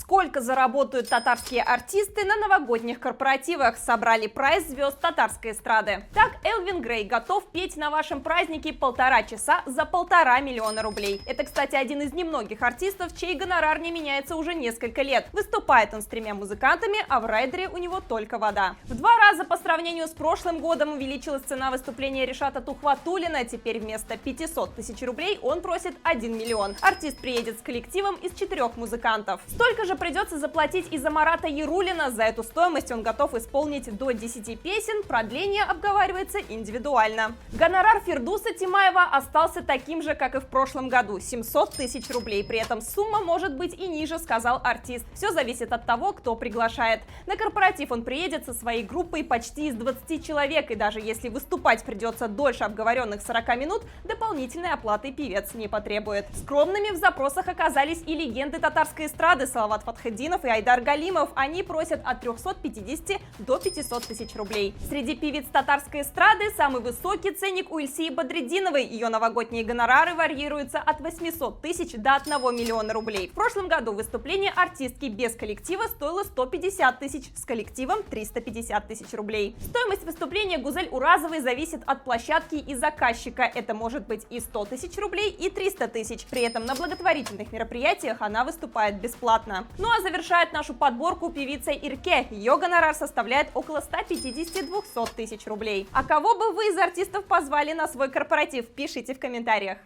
Сколько заработают татарские артисты на новогодних корпоративах? Собрали прайс звезд татарской эстрады. Так, Элвин Грей готов петь на вашем празднике 1,5 часа за 1,5 миллиона рублей. Это, кстати, один из немногих артистов, чей гонорар не меняется уже несколько лет. Выступает он с 3 музыкантами, а в райдере у него только вода. В 2 раза по сравнению с прошлым годом увеличилась цена выступления Ришата Тухватуллина. Теперь вместо 500 тысяч рублей он просит 1 миллион. Артист приедет с коллективом из 4 музыкантов. Столько же придется заплатить и за Марата Яруллина. За эту стоимость он готов исполнить до 10 песен, продление обговаривается индивидуально. Гонорар Фирдуса Тимаева остался таким же, как и в прошлом году – 700 тысяч рублей. При этом сумма может быть и ниже, сказал артист. Все зависит от того, кто приглашает. На корпоратив он приедет со своей группой почти из 20 человек, и даже если выступать придется дольше обговоренных 40 минут, дополнительной оплаты певец не потребует. Скромными в запросах оказались и легенды татарской эстрады Салават Фатхетдинов и Айдар Галимов. Они просят от 350 до 500 тысяч рублей. Среди певиц татарской эстрады самый высокий ценник у Ильсии Бадретдиновой. Ее новогодние гонорары варьируются от 800 тысяч до 1 миллиона рублей. В прошлом году выступление артистки без коллектива стоило 150 тысяч, с коллективом 350 тысяч рублей. Стоимость выступления Гузель Уразовой зависит от площадки и заказчика. Это может быть и 100 тысяч рублей, и 300 тысяч. При этом на благотворительных мероприятиях она выступает бесплатно. Ну а завершает нашу подборку певица Ирке. Ее гонорар составляет около 150-200 тысяч рублей. А кого бы вы из артистов позвали на свой корпоратив? Пишите в комментариях.